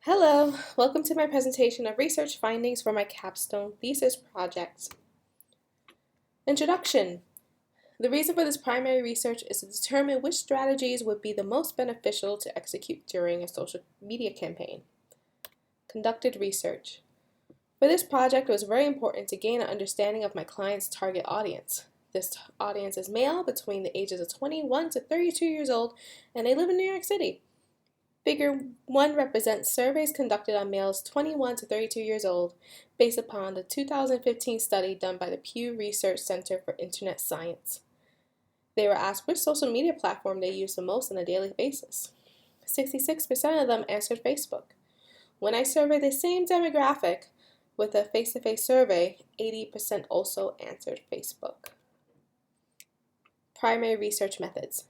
Hello, welcome to my presentation of research findings for my capstone thesis project. Introduction. The reason for this primary research is to determine which strategies would be the most beneficial to execute during a social media campaign. Conducted research. For this project, it was very important to gain an understanding of my client's target audience. This audience is male between the ages of 21 to 32 years old, and they live in New York City. Figure 1 represents surveys conducted on males 21 to 32 years old based upon the 2015 study done by the Pew Research Center for Internet Science. They were asked which social media platform they use the most on a daily basis. 66% of them answered Facebook. When I surveyed the same demographic with a face-to-face survey, 80% also answered Facebook. Primary research methods.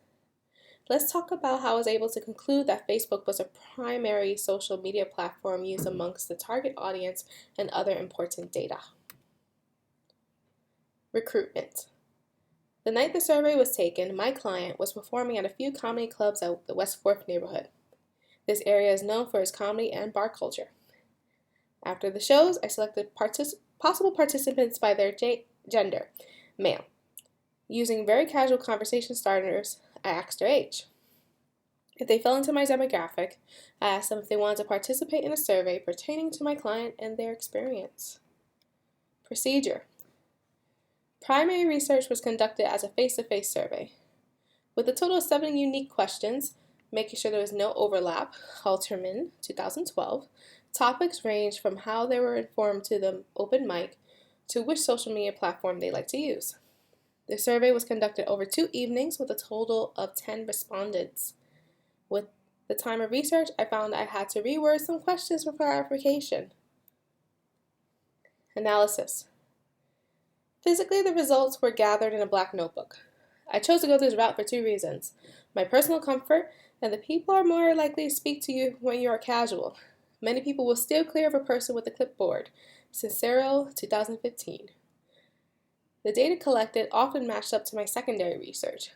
Let's talk about how I was able to conclude that Facebook was a primary social media platform used amongst the target audience and other important data. Recruitment. The night the survey was taken, my client was performing at a few comedy clubs at the West 4th neighborhood. This area is known for its comedy and bar culture. After the shows, I selected possible participants by their gender, male. Using very casual conversation starters, I asked their age. If they fell into my demographic, I asked them if they wanted to participate in a survey pertaining to my client and their experience. Procedure. Primary research was conducted as a face-to-face survey. With a total of 7 unique questions, making sure there was no overlap, Halterman, 2012, topics ranged from how they were informed to the open mic to which social media platform they like to use. The survey was conducted over 2 evenings with a total of 10 respondents. With the time of research, I found I had to reword some questions for clarification. Analysis. Physically, the results were gathered in a black notebook. I chose to go this route for 2 reasons. My personal comfort, and the people are more likely to speak to you when you are casual. Many people will steer clear of a person with a clipboard. Sincero, 2015. The data collected often matched up to my secondary research.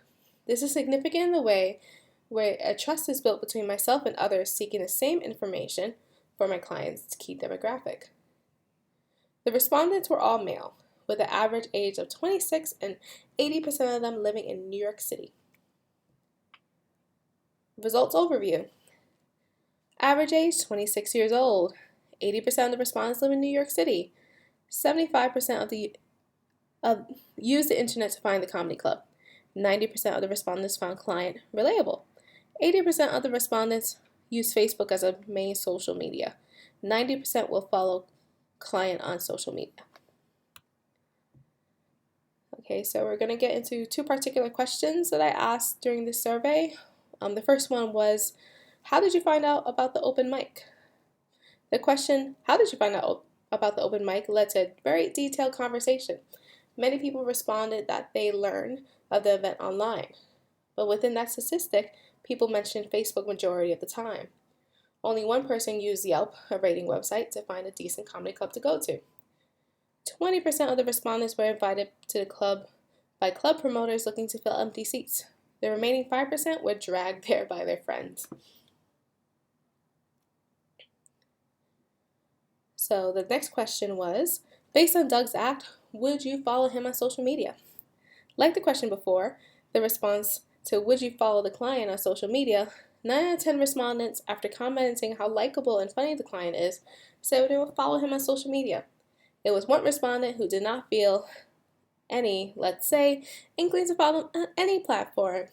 This is significant in the way where a trust is built between myself and others seeking the same information for my client's key demographic. The respondents were all male, with an average age of 26 and 80% of them living in New York City. Results overview. Average age 26 years old. 80% of the respondents live in New York City. 75% used the internet to find the comedy club. 90% of the respondents found client relatable. 80% of the respondents use Facebook as a main social media. 90% will follow client on social media. Okay, so we're going to get into 2 particular questions that I asked during this survey. The first one was, how did you find out about the open mic? The question, how did you find out about the open mic, led to a very detailed conversation. Many people responded that they learned of the event online. But within that statistic, people mentioned Facebook majority of the time. Only 1 person used Yelp, a rating website, to find a decent comedy club to go to. 20% of the respondents were invited to the club by club promoters looking to fill empty seats. The remaining 5% were dragged there by their friends. So the next question was, based on Doug's act, would you follow him on social media? Like the question before, the response to would you follow the client on social media, 9 out of 10 respondents, after commenting how likable and funny the client is, said they would follow him on social media. There was 1 respondent who did not feel any, let's say, inkling to follow on any platform.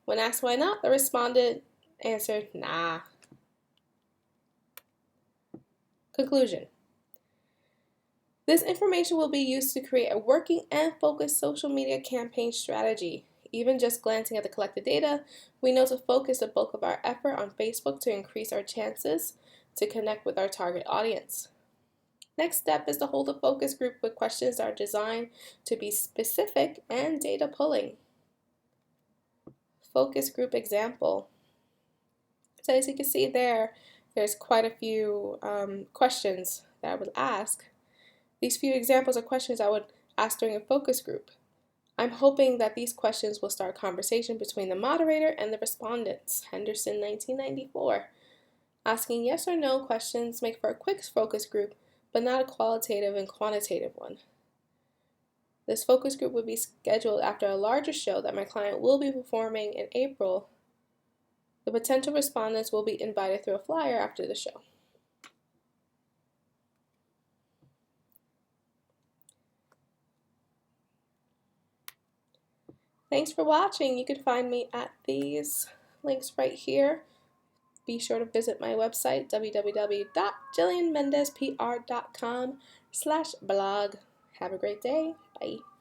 When asked why not, the respondent answered, nah. Conclusion. This information will be used to create a working and focused social media campaign strategy. Even just glancing at the collected data, we know to focus the bulk of our effort on Facebook to increase our chances to connect with our target audience. Next step is to hold a focus group with questions that are designed to be specific and data pulling. Focus group example. So as you can see there's quite a few questions that I would ask. These few examples are questions I would ask during a focus group. I'm hoping that these questions will start a conversation between the moderator and the respondents. Henderson, 1994. Asking yes or no questions make for a quick focus group, but not a qualitative and quantitative one. This focus group would be scheduled after a larger show that my client will be performing in April. The potential respondents will be invited through a flyer after the show. Thanks for watching. You can find me at these links right here. Be sure to visit my website, www.jillianmendezpr.com/blog. Have a great day. Bye.